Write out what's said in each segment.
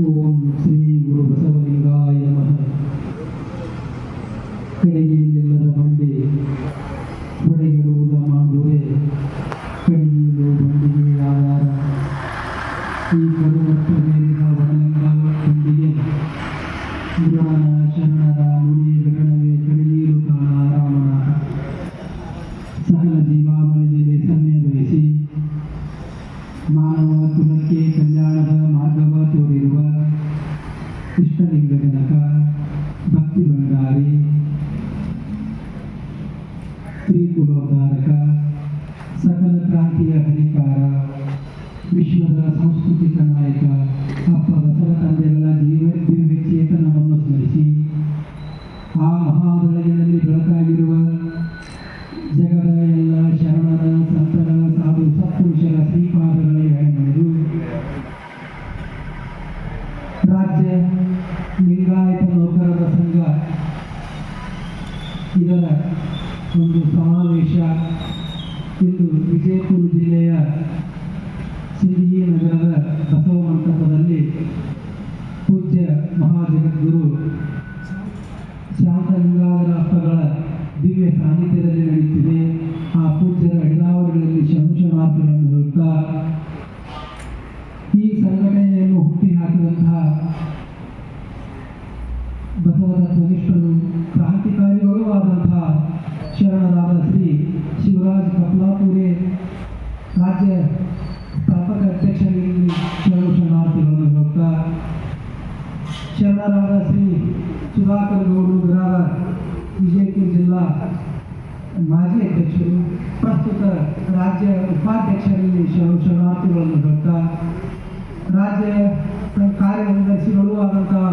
ಓಂ ಶ್ರೀ ಗುರು ಬಸವಲಿಂಗಾಯ ನಮಃ. ಕಡೆಗಿಲ್ಲದ ಬಂಡಿ ಹೊಡೆಗಿಡುವುದ ಮಾಡುವೆ, ಕಡೆಗಿಲು ಬಂಡಿಗೆ ಆಧಾರ. ಈ ಕರುವತ್ತು ಮೇಲಿನ ಒಣಲಿಂಗ ಬಂಡಿಗೆ ಪುರಾಣ ಶರಣರ ನುಡಿ ಗಗನವೇ ಕಡೆಗೀರು ಕಾಣ ರಾಮನಾಥ. ಸಕಲ ಜೀವಾವಳಿಯಲ್ಲಿ ಸನ್ನೆ ಬಯಸಿ ಮಾನವ ಕುಲಕ್ಕೆ ಕಲ್ಯಾಣದ ಮಾರ್ಗವ ತೋರಿರುವ ಇಷ್ಟಲಿಂಗ ಜನಕ ಭಕ್ತಿ ಭಂಡಾರಿ ತ್ರಿಕುಲೋದ್ಧಾರಕ ಸಕಲ ಕ್ರಾಂತಿಯ ಹರಿಕಾರ ವಿಶ್ವದ ಸಾಂಸ್ಕೃತಿಕ ನಾಯಕ ಅಪ್ಪ ಬಸವ ತಂದೆಗಳ ದಿವ್ಯ ಚೇತನವನ್ನು ಸ್ಮರಿಸಿ ಆ ಮಹಾಬೆಳಗಿನಲ್ಲಿ ಬೆಳಕಾಗಿರುವ ಜಗದ ಎಲ್ಲ ಶರಣರ ಸಂತರ ಸಾಧು ಸತ್ಪುರುಷರ ಶ್ರೀಪಾದಗಳ ಎಳೆದು ರಾಜ್ಯ ಲಿಂಗಾಯತ ನೌಕರರ ಸಂಘ ಇದರ ಒಂದು ಸಮಾವೇಶ ಇಂದು ವಿಜಯಪುರ ಜಿಲ್ಲೆಯ ಸಿಂದಗಿ ನಗರದ ಬಸವ ಮಂಟಪದಲ್ಲಿ ಪೂಜ್ಯ ಮಹಾಜಗದ್ಗುರು ಶಾಂತಲಿಂಗಾವರ ಅಪ್ಪಗಳ ದಿವ್ಯ ಸಾನ್ನಿಧ್ಯದಲ್ಲಿ ನಡೆಯುತ್ತಿದೆ. ಆ ಪೂಜ್ಯರ ಅಡಿದಾವರುಗಳಲ್ಲಿ ಶಂಶನಾಥಗಳನ್ನು ಹೇಳುತ್ತಾ ಈ ಸಂಘಟನೆಯನ್ನು ಹುಟ್ಟಿ ಹಾಕಿದಂತಹ ಬಸವನ ಕನಿಷ್ಠರು ಕ್ರಾಂತಿಕಾರಿಗಳೂ ಆದಂತಹ ಶರಣರಾದ ಶ್ರೀ ಶಿವರಾಜ್ ಕಪ್ಲಾಪುರೆ ರಾಜ್ಯ ಸ್ಥಾಪಕ ಅಧ್ಯಕ್ಷರಲ್ಲಿ ಶರಣಾರ್ಥಿಗಳನ್ನು ಹೇಳುತ್ತಾ ಶರಣರಾದ ಶ್ರೀ ಸುಧಾಕರ್ ಗೌಡರು ಬಿರಾರ ವಿಜಯಪುರ ಜಿಲ್ಲಾ ಮಾಜಿ ಅಧ್ಯಕ್ಷರು ಪ್ರಸ್ತುತ ರಾಜ್ಯ ಉಪಾಧ್ಯಕ್ಷರಲ್ಲಿ ಶರಣಾರ್ಥಿಗಳನ್ನು ಹೇಳುತ್ತಾ ರಾಜ್ಯ ಕಾರ್ಯದರ್ಶಿಗಳೂ ಆದಂತಹ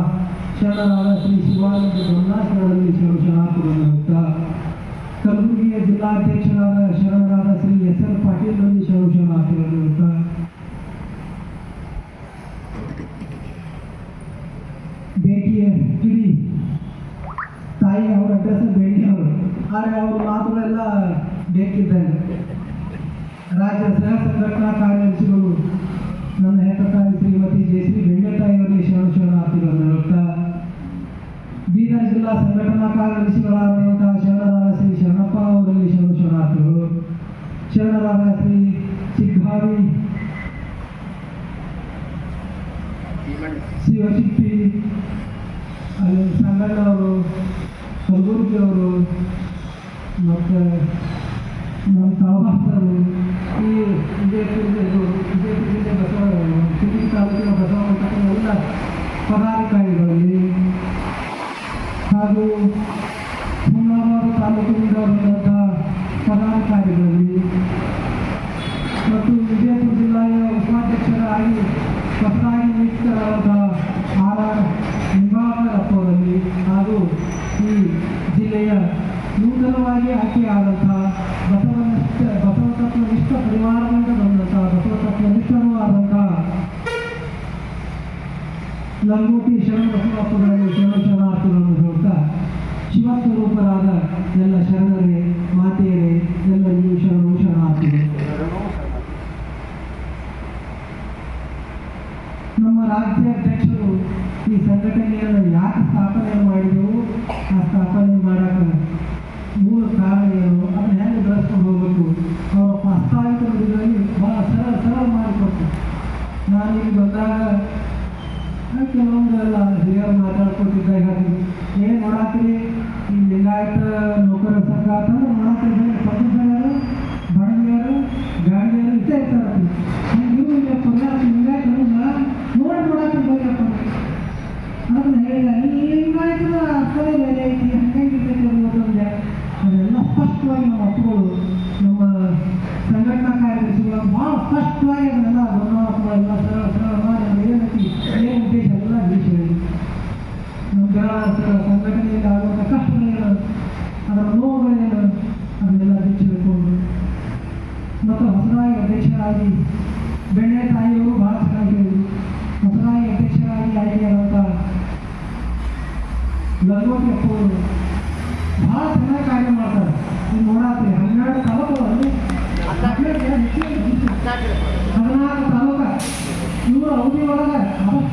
ಶರಣರಾದ ಶ್ರೀ ಶಿವಾನಂದ ಗಮನಾಶ್ವರಲ್ಲಿ ಶರಣಾರ್ಥಿಗಳನ್ನು ಹೇಳುತ್ತಾ ಕಲಬುರಗಿಯ ಜಿಲ್ಲಾಧ್ಯಕ್ಷರಾದ ಶರಣರಾದ ಶ್ರೀ ಎಸ್ ಆರ್ ಪಾಟೀಲ್ರಲ್ಲಿ ಶರಣಾರ್ಥಿಗಳನ್ನು ಹೇಳುತ್ತಾ ಬೇಕಿಯ ಕಿಡಿ ತಾಯಿ ಅವರ ಅಡ್ರೆಸ್ ಬೇಡಿ ಅವರು ಆದರೆ ಅವ್ರ ಮಾತುಗಳೆಲ್ಲ ಬೇಕಿದ್ದಾರೆ. ರಾಜ್ಯ ಸಹ ಸಂಘಟನಾ ಕಾರ್ಯದರ್ಶಿಗಳು ನನ್ನ ಹೆತ್ತತಾಯಿ ಶ್ರೀಮತಿ ಜಯಶ್ರೀ ಬೆಂಡೆತಾಯಿಯವರಿಗೆ ಶರಣಾರ್ಥಿಗಳನ್ನು ಹೇಳುತ್ತಾ ಬೀದರ್ ಜಿಲ್ಲಾ ಸಂಘಟನಾ ಕಾರ್ಯದರ್ಶಿಗಳಾದಂತಹ ಶರಣರಾದ ಶ್ರೀ ಶರಣಪ್ಪ ಅವರಲ್ಲಿ ಶರಣಾರ್ಥಿಗಳು, ಶರಣರಾದ ಶ್ರೀ ಚಿಗ್ಗಾವಿ ಶಿವಶಿಪ್ಪಿ ಅಲ್ಲಿ ಸಂಗಣ್ಣವರು ಕಲಬುರ್ಗಿಯವರು ಮತ್ತು ನಮ್ಮ ತಳವಾಸರು ಈ ವಿಜಯಪುರ ಜಿಲ್ಲೆ ಬಸವ ಸಿಂದಗಿ ತಾಲೂಕಿನ ಬಸವ ಮಂಟಪದ ಎಲ್ಲ ಪದಾಧಿಕಾರಿಗಳಲ್ಲಿ ಹಾಗೂ ಹುಮ್ನಾಬಾದ್ ತಾಲೂಕಿನಿಂದ ಬಂದಂತಹ ಪದಾಧಿಕಾರಿಗಳಲ್ಲಿ ಮತ್ತು ವಿಜಯಪುರ ಜಿಲ್ಲೆಯ ಉಪಾಧ್ಯಕ್ಷರಾಗಿ ಹೊಸದಾಗಿ ನಿಯುಕ್ತರಾದ ಆರ್ ನಿಂಬಾವರಪ್ಪರಲ್ಲಿ ಹಾಗೂ ಈ ಜಿಲ್ಲೆಯ ನೂತನವಾಗಿ ಆಯ್ಕೆಯಾದಂತಹ ಬಸವ ತತ್ವನಿಷ್ಠ ಪರಿವಾರದಿಂದ ಬಂದಂತಹ ಬಸವ ತತ್ವನಿಷ್ಠರೂ ಆದಂತಹ ಲಂಗೋಟಿ ಶರಣ ಬಸವಪ್ಪಗಳಲ್ಲಿ ಶರಣಾರ್ಥಿಗಳನ್ನು ಹೇಳುತ್ತಾ ಶಿವಸ್ವರೂಪರಾದ ಎಲ್ಲ ಶರಣರೇ ಮಾತೆಯರೇ ಎಲ್ಲರಿಗೂ ಶರಣಾರ್ಥಿಗಳು. ನಮ್ಮ ರಾಜ್ಯಾಧ್ಯಕ್ಷರು ಈ ಸಂಘಟನೆಯನ್ನು ಯಾಕೆ ಸ್ಥಾಪನೆ ಮಾಡಿದೆವು, ಆ ಸ್ಥಾಪನೆ ಮಾಡೋಕ್ಕೆ ಮೂಲ ಕಾರಣ ಏನು, ಅದನ್ನು ಹೆಂಗೆ ಬೆಳೆಸ್ಕೊಂಡು ಹೋಗಬೇಕು, ಅವರ ಪ್ರಾಸ್ತಾವಿಕ ನುಡಿಗಳಲ್ಲಿ ಭಾಳ ಸರಳ ಮಾಡಿಕೊಡ್ತಾರೆ. ನಾನು ಇಲ್ಲಿ ಬಂದಾಗ ಕೆಲವೊಂದೆಲ್ಲ ಹಿರಿಯರು ಮಾತಾಡ್ಕೊತಿದ್ದಾಗ ಏನು ನೋಡಾತ್ರಿ ಈ ಲಿಂಗಾಯತ ನೌಕರ ಸಂಘ ಅಂತಂದ್ರೆ ನೋಡಾತ್ರಿ ಪದ್ಧತಿಯರು ಬಡಗಿಯರು ಗಾಡಿಯರು ಇಷ್ಟೇ ಇರ್ತಾರೆ. ನೀವು ಇಲ್ಲಿ ಪುಣ್ಯಾಸ ಲಿಂಗಾಯತ ನೋಡಿ ನೋಡಾತ್ರಿ ಬೈಯಪ್ಪ ಅದನ್ನು ಹೇಳಿಲ್ಲ. ಈ ಲಿಂಗಾಯತದ ಅರ್ಥವೇ ಬೇರೆ ಐತಿ, ಹಂಗಾಗಿರ್ತೈತೆ ಅಂತಂದ್ರೆ ಅದೆಲ್ಲ ಸ್ಪಷ್ಟವಾಗಿ ನಮ್ಮ ಅಪ್ಪಗಳು ನಮ್ಮ ಸಂಘಟನಾ ಕಾರ್ಯದರ್ಶಿಗಳು ಭಾಳ ಸ್ಪಷ್ಟವಾಗಿ ಅದನ್ನೆಲ್ಲ ಎಲ್ಲ ಸರಳ ಮಾಡಿ ಏನೈತಿ ಏನು ಉದ್ದೇಶ ಎಲ್ಲ ವಿಷಯ ನಮ್ಮ ಸಂಘಟನೆಯಲ್ಲಿ ಆಗುವಂಥ ಕಷ್ಟಗಳೇನು, ಅದರ ನೋವುಗಳೇನು ಅದನ್ನೆಲ್ಲ ಬಿಚ್ಚಿಟ್ಕೊಂಡು ಮತ್ತು ಹೊಸದಾಗಿ ಅಧ್ಯಕ್ಷರಾಗಿ ಬೆಣ್ಣೆ ತಾಯಿಯವರು ಭಾಳ ಚೆನ್ನಾಗಿ ಹೊಸದಾಗಿ ಅಧ್ಯಕ್ಷರಾಗಿ ಆಯ್ಕೆಯಾದಂಥ ಲಂಗೋಟಿ ಅಪ್ಪವರು ಭಾಳ ಚೆನ್ನಾಗಿ ಕಾರ್ಯ ಮಾಡ್ತಾರೆ. ನೀವು ನೋಡಾತ್ರಿ 12 ತಾಲೂಕು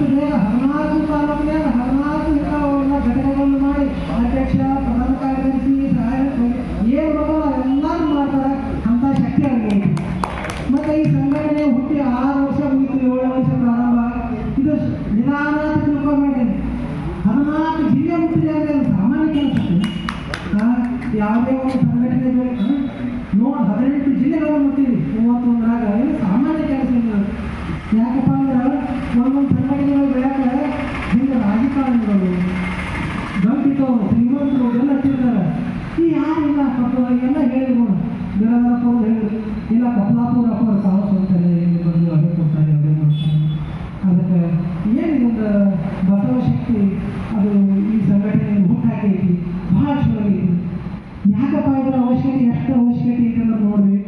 ಅಷ್ಟು ಬೇಗ 14 ತಾಲೂಕಿನಾಗ 14 ಇಂಥವೆಲ್ಲ ಘಟನೆಗಳನ್ನು ಮಾಡಿ ಅಧ್ಯಕ್ಷ, ಪ್ರಧಾನ ಕಾರ್ಯದರ್ಶಿ, ಸಹಾಯಕ ಏನು ಬರೋಲ್ಲ ಎಲ್ಲರೂ ಮಾಡ್ತಾರೆ. ಅಂಥ ಶಕ್ತಿ ಆಗೈತಿ. ಮತ್ತು ಈ ಸಂಘಟನೆ ಹುಟ್ಟಿ 6 ವರ್ಷ ಮುಗಿತು, 7 ವರ್ಷ ಪ್ರಾರಂಭ. ಇದು ನಿಧಾನ ತಿಳ್ಕೊಬೇಡಿ. 14 ಜಿಲ್ಲೆ ಮುಟ್ಟಿದೆ ಅಂದರೆ ಅದು ಸಾಮಾನ್ಯ ಕೆಲಸ. ಯಾವುದೇ ಒಂದು ಸಂಘಟನೆ ನೋಡಿ 18 ಜಿಲ್ಲೆಗಳನ್ನು ಮುಟ್ಟಿದ್ವಿ 31ರಾಗ. ಇದು ಸಾಮಾನ್ಯ ಕೆಲಸ ಇಲ್ಲ. ಯಾಕಪ್ಪ ಅಂದ್ರೆ ಒಂದೊಂದು ಸಂಘಟನೆಗಳು ಬೆಳೆಯಕ್ಕೆ ಹಿಂಗೆ ರಾಜಕಾರಣಿಗಳು, ಗಂಟಿತವರು, ಶ್ರೀಮಂತರು ಎಲ್ಲ ತಿಳ್ತಾರೆ. ಈ ಯಾರಿಲ್ಲ ಎಲ್ಲ ಹೇಳಿದ್ರು. ಬಿರಾದರಪ್ಪ ಅವ್ರು ಹೇಳಿದ್ರು, ಇಲ್ಲ ಕಪ್ಲಾಪುರ ಅಪ್ಪರು ತಾವು ಸ್ವಂತಾರೆ, ಇಲ್ಲಿ ಬಂದು ಅದೇ ಕೊಡ್ತಾರೆ, ಅದೇ ಮಾಡ್ತಾರೆ. ಅದಕ್ಕೆ ಏನಿದೆ ಬಸವ ಶಕ್ತಿ ಅದು ಈ ಸಂಘಟನೆಯನ್ನು ಹುಟ್ಟಾಕೈತಿ. ಭಾಳ ಚಲೋ ಐತಿ. ಯಾಕಪ್ಪ ಇದರ ಅವಶ್ಯಕತೆ, ಎಷ್ಟು ಅವಶ್ಯಕತೆ ಐತೆ ಅಂತ ನೋಡ್ರಿ.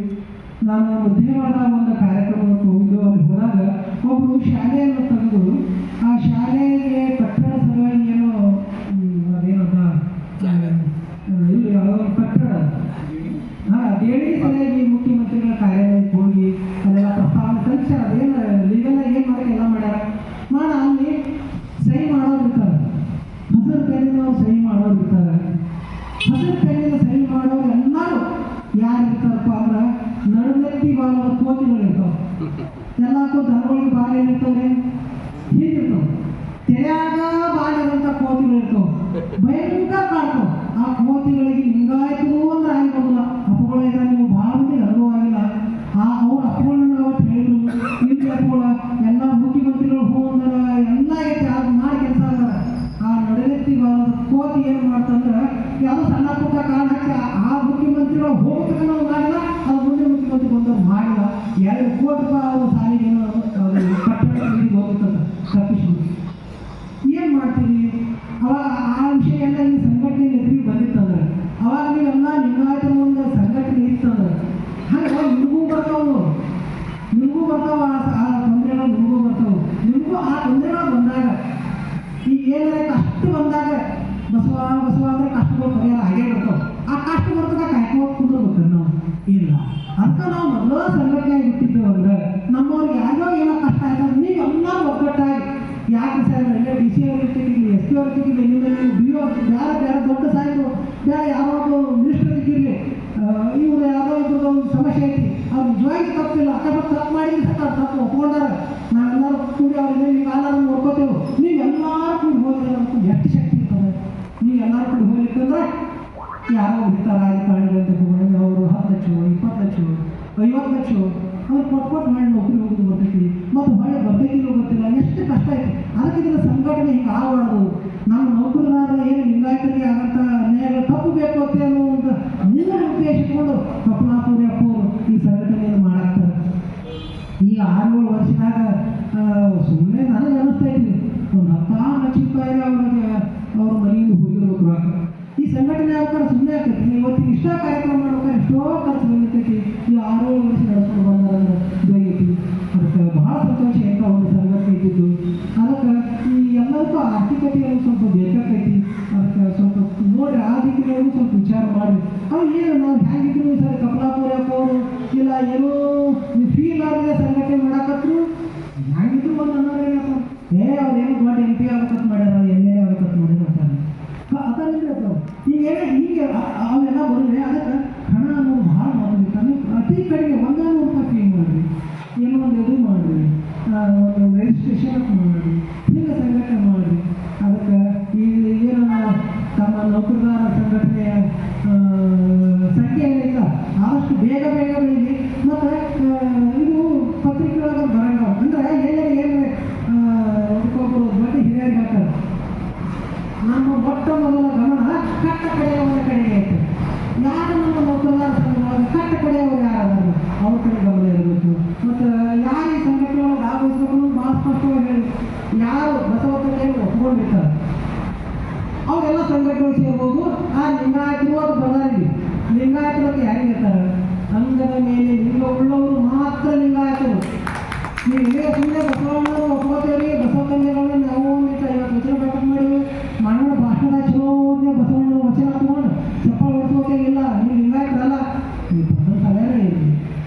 ನಾನು ಬುದ್ಧಿವಾದ ಒಂದು ಕಾರ್ಯಕ್ರಮಕ್ಕೆ ಹೋಗಿದ್ದು. ಅಲ್ಲಿ ಹೋದಾಗ ಒಬ್ಬರು ಶಾಲೆಯನ್ನು ತಂದು ಆ ಶಾಲೆಗೆ ಕಟ್ಟಡ ಸಲುವಾಗಿ ಏನೋ ಅದೇನಪ್ಪ ಇಲ್ಲಿ ಯಾವುದೋ ಕಟ್ಟಡ ದೇಣಿಗೆ ಸಲುವಾಗಿ ಮುಖ್ಯಮಂತ್ರಿಗಳ ಕಾರ್ಯಾಲಯಕ್ಕೆ ಹೋಗಿ ಅದೆಲ್ಲ ಪ್ರಸ್ತಾವನೆ ಸಲ್ಲಿಸ್ಯಾರ. ಅದೇನು ಲೀಗಲ್ ಏನು ಮಾಡೋಕೆ ಎಲ್ಲ ಮಾಡ್ಯಾರ. ಅಲ್ಲಿ ಸಹಿ ಮಾಡೋರು ಇರ್ತಾರೆ, ಹಸಿರು ಪೆನ್ನಿನವ್ರು ಸಹಿ ಮಾಡೋರು ಇರ್ತಾರೆ. ಹಸಿರು ಪೆನ್ನಿನ ಸಹಿ ಮಾಡೋರು ಎಲ್ಲರೂ ಯಾರು ಇರ್ತಾರಪ್ಪ ಅಂದ್ರೆ ನಡುನೆತ್ತಿ ಬಾಲದ ಕೋತಿಗಳು ಇರ್ತಾವೆ. ಎಲ್ಲಕ್ಕೂ ದನಗಳಿಗೆ ಬಾಲ ಏನಿರ್ತಾವೆ, ಹೀಗಿರ್ತಾವೆ. ತೆರೆಯಾಗ ಬಾಲಿದಂಥ ಕೋತಿಗಳು ಇರ್ತಾವೆ, ಭಯಂಕರ ಕಾಡ್ತಾವೆ. ಆ ಕೋತಿಗಳಿಗೆ ಲಿಂಗಾಯತರು ಅಂದ್ರೆ ಆಗಿರೋದಿಲ್ಲ. ಅಪ್ಪಗಳಿಂದ ನೀವು ಭಾಳ ಮಂದಿ ಅನುಭವ ಆಗಿಲ್ಲ. ಅವ್ರ ಅಪ್ಪಗಳನ್ನ ಅವತ್ತು ಹೇಳಿದ್ರು, ಇಲ್ಲಿ ಅಪ್ಪಗಳ ಎಲ್ಲ ಮುಖ್ಯಮಂತ್ರಿಗಳು ಹೂ ಅಂದ್ರೆ ಎಲ್ಲ ಐತೆ ಅದು ಮಾಡಿ ಕೆಲಸ ಅಂತಾರೆ. ಆ ನಡುನೆತ್ತಿ ಬಾಲದ ಕೋತಿ ಏನು ಮಾಡ್ತಂದ್ರೆ ಯಾವುದೋ ಸಣ್ಣ ಪುಟ್ಟ ಕಾರಣ ಹಾಕಿ ಆ ಮುಖ್ಯಮಂತ್ರಿಗಳು ಹೋಗ್ತಕ್ಕ ನಾವು ಮಾಡಿಲ್ಲ, ಅದು ಮುಂದೆ ಮುಖ್ಯಮಂತ್ರಿ ಬಂದವ್ರು ಮಾಡಿಲ್ಲ. 2 ಕೋಟಿ ರೂಪಾಯಿ ಅವರು ಸಾಲಿಗೇನು ಕಟ್ಟಡ ಹೋಗುತ್ತದೆ ತಪ್ಪಿಸ್ಬೋದು. ಏನು ಮಾಡ್ತೀವಿ ಅವಾಗ? ಆ ವಿಷಯ ಎಲ್ಲ ಈ ಸಂಘಟನೆ ಎದುರಿಗೆ ಬಂದಿತ್ತಂದ್ರೆ ಅವಾಗ ನೀವೆಲ್ಲ ಲಿಂಗಾಯತರ ಒಂದು ಸಂಘಟನೆ ಇತ್ತಂದ್ರೆ ಹಾಗೆ ನಿಮಗೂ ಬರ್ತಾವು, ಆ ತೊಂದರೆಗಳು ನಿಮಗೂ ಬರ್ತಾವೆ. ನಿಮಗೂ ಆ ತೊಂದರೆಗಳು ಬಂದಾಗ ಈಗ ಏನಾರ ಕಷ್ಟ ಬಂದಾಗ ಬಸವ ಅಂದ್ರೆ ಕಷ್ಟಗಳು ಪರಿಹಾರ ಆಗೇ ಬರ್ತಾವೆ. ಆ ಕಷ್ಟ ಬರ್ತಕ್ಕ ಕಾಯ್ಕೋದು ಕುಂದ್ರಬೇಕು ನಾವು ಇಲ್ಲ. ಅದಕ್ಕೆ ನಾವು ಮೊದಲ ಸಂಘಟನೆ ಬಿಟ್ಟಿದ್ದೇವೆ ಅಂದ್ರೆ ನಮ್ಮವ್ರಿಗೆ ಯಾರೋ ಏನೋ ಕಷ್ಟ ಆಯ್ತು ನೀವು ಎಲ್ಲರೂ ಒಗ್ಗಟ್ಟಾಗಿ ಯಾಕೆ ಸರ್ ಎಲ್ಲ ಡಿ ಸಿ ಅವ್ರ ಇರ್ತಿರ್ಲಿ, ಎಸ್ ಪಿ ಅವ್ರ ಇರ್ತಿರ್ಲಿ, ನಿಮ್ಮಲ್ಲಿ ಬಿ ಓ ಬೇರೆ ದೊಡ್ಡ ಸಾಯಿತು ಬೇರೆ ಯಾರೋ ಮಿನಿಸ್ಟರ್ ಇರ್ತಿರ್ಲಿ, ಇವರು ಯಾವುದೋ ಇದ್ರದ್ದು ಒಂದು ಸಮಸ್ಯೆ ಐತಿ, ಅವ್ರು ನಿಜವಾಗಿ ತಪ್ಪಿಲ್ಲ, ಅಕಸ್ಮಾತ್ ತಪ್ಪು ಮಾಡಿದ್ರೆ ತಪ್ಪು ಒಪ್ಕೊಂಡಾರ. ನಾವೆಲ್ಲರೂ ಕೂಡಿ ಅವ್ರಿಗೆ ನೀವು ಎಲ್ಲರೂ ನೋಡ್ಕೋತೇವೆ. ನೀವು ಎಲ್ಲರೂ ಕೂಡಿ ಹೋದ್ರೆ ನಮ್ಗೆ ಎಷ್ಟು ಶಕ್ತಿ ಇರ್ತದೆ. ನೀವು ಎಲ್ಲರೂ ಕೂಡಿ ಹೋಗ್ಲಿಕ್ಕಂದ್ರೆ ಯಾರೋ ಇರ್ತಾರೆ ರಾಜಕಾರಣಿಗಳು ಅಂತ ಹೋಗೋದು, ಅವರು 10 ಲಕ್ಷ 20 ಲಕ್ಷ 50 ಲಕ್ಷ ಅವ್ರು ಕೊಟ್ಟು ಮಾಡಿ ನೌಕರಿ ಹೋಗೋದು ಬರ್ತೈತಿ, ಮತ್ತು ಹೊಳೆ ಬರ್ತೈತಿನೋ ಗೊತ್ತಿಲ್ಲ. ಎಷ್ಟು ಕಷ್ಟ ಐತಿ. ಅದಕ್ಕೆ ಇದರ ಸಂಘಟನೆ ಹಿಂಗೆ ಆಗಬಾರ್ದು. ನಮ್ಮ ನೌಕರದಾರ ಏನು ಲಿಂಗಾಯತರಿಗೆ ಆಗಂತ ಅನ್ಯಾಯಗಳು ತಪ್ಪು ಬೇಕು ಅಂತ ಅನ್ನುವಂಥ ಮೂಲ ಉದ್ದೇಶ ಇಟ್ಕೊಂಡು ಕಪ್ಪಲಾಪುರಿ ಅಪ್ಪವರು ಈ ಸಂಘಟನೆಯನ್ನು ಮಾಡಾಕ್ತಾರೆ. ಈ 6-7 ವರ್ಷದಾಗ ಸುಮ್ಮನೆ ನನಗೆ ಅನಿಸ್ತೈತಿ ಒಂದು 16 ಲಕ್ಷ ರೂಪಾಯಿ ಅವ್ರಿಗೆ ಅವ್ರ ಮನೆಯಿಂದ ಹೋಗಿರ್ಬೇಕು ರೊಕ್ಕ. ಈ ಸಂಘಟನೆ ಆಗ್ತಾರೆ ಸುಮ್ಮನೆ ಆಗ್ತೈತಿ. ಇವತ್ತಿಗೆ ಇಷ್ಟ ಕಾರ್ಯಕ್ರಮ ಮಾಡ್ಬೇಕಾದ್ರೆ ಎಷ್ಟೋ ಖರ್ಚು ಬಂದಿರ್ತೈತಿ. ಈ 6-7 ವರ್ಷ ನಡೆಸ್ಕೊಂಡು ಬಂದಾರಂದ್ರೆ ಇದಾಗೈತಿ. ಅದಕ್ಕೆ ಭಾಳ ಸಂತೋಷ ಅಂತ ಒಂದು ಸಂಘಟನೆ ಇದ್ದಿದ್ದು. ಅದಕ್ಕೆ ಈ ಎಲ್ಲರಿಗೂ ಆರ್ಥಿಕತೆಯನ್ನು ಸ್ವಲ್ಪ ಬೇಕಾಕೈತಿ. ಅದಕ್ಕೆ ಸ್ವಲ್ಪ ನೋಡಿ ಆ ರೀತಿಯಾಗೂ ಸ್ವಲ್ಪ ವಿಚಾರ ಮಾಡಿ ಅವು ಏನು ನಾವು ಹೇಗಿದ್ರು ಸರ್ ಕಮಲಾಪುರ ಅವರು ಇಲ್ಲ ಏನೋ ನೀವು ಫೀಲ್ ಆಗದೆ ಸಂಘಟನೆ ಮಾಡಾಕತ್ರು ಹೇಗಿದ್ರು ಒಂದು ಅನ್ನೋರೇನಪ್ಪ ಅವ್ರು ಏನೋ ದೊಡ್ಡ MP ಆಗಕತ್ ಮಾಡ್ಯಾರ, MLA ಆಗಕತ್ ಮಾಡ್ಯಾರ ಅದರಿಂದ ಈಗೇನ ಹೀಗೆ ಅವೆಲ್ಲ ಬರಲಿ. ಅದಕ್ಕೆ ಹಣ ಅನ್ನೋದು ಭಾಳ ಮಾತಾಡ್ತಾರೆ. ಅತಿ ಕಡೆಗೆ 100 ರೂಪಾಯಿ ಫೀ ಮಾಡಿರಿ, ಏನೋ ಒಂದು ಇದು ಮಾಡಿರಿ, ಒಂದು ರಿಜಿಸ್ಟ್ರೇಷನ್ ಮಾಡಿರಿ, ಹಿಂಗೆ ಸಂಘಟನೆ ಮಾಡಿರಿ. ಅದಕ್ಕೆ ಈ ಏನು ತಮ್ಮ ನೌಕರದಾರ ಸಂಘಟನೆಯ ಸಂಖ್ಯೆ ಏನಿಲ್ಲ ಆದಷ್ಟು ಬೇಗ ಬೆಳೀಲಿ. ಮತ್ತು ಇದು ಪತ್ರಿಕೆಯೊಳಗೆ ಬರಂಗ ಅಂದರೆ ಏನು ಒಬ್ಬರು ದೊಡ್ಡ ಹಿರಿಯರಿಗೆ ಹಾಕ್ತಾರೆ. ನಮ್ಮ ಮೊಟ್ಟ ಮೊದಲ ಗಮನ ಕಟ್ಟ ಕಡೆಯವರ ಕಡೆಗೆ ಐತೆ. ಯಾರು ನಮ್ಮ ನೌಕರದಾರ ಸಂಘದೊಳಗೆ ಕಟ್ಟ ಕಡೆಯವರು ಯಾರಾದ್ರು ಅವ್ರ ಕಡೆ ಗಮನ ಇರಬೇಕು. ಮತ್ತು ಯಾರು ಈ ಸಂಘಟನೆಯೊಳಗೆ ಭಾಗವಹಿಸಬೇಕು ಭಾಳ ಸ್ಪಷ್ಟವಾಗಿ ಹೇಳಿ ಯಾರು ಬಸವತನ ಒಪ್ಕೊಂಡಿರ್ತಾರೆ ಅವರೆಲ್ಲ ಸಂಘಟನೆ ಸೇರ್ಬೋದು. ಆ ಲಿಂಗಾಯತರು ಅದು ಬದಾರಿಗೆ ಲಿಂಗಾಯತರಿಗೆ ಯಾರಿಗಿರ್ತಾರೆ ಅಂಗದ ಮೇಲೆ ಲಿಂಗ ಉಳ್ಳವರು ಮಾತ್ರ ಲಿಂಗಾಯತರು. ನೀವು ಇಲ್ಲೇ ಸುಮ್ಮನೆ ಬಸವಣ್ಣವರು ಒಪ್ಕೋತೇವೆ, ಬಸವಕನ್ಯಗಳನ್ನ ನಾವು 50 ವಚನ ಪಾಠ ಮಾಡಿವಿ, ಮಾಡೋಣ ಭಾಷಣ ಚಲೋ ಬಸವಣ್ಣನ ವಚನ ತಗೊಂಡು ಚಪ್ಪಾಳೆ ಹೊಡ್ಕೋತೇವಿಲ್ಲ. ನೀವು ಲಿಂಗಾಯತರಲ್ಲ, ನೀವು ಬಸವ ಸಲಹೆ ಇರಲಿ,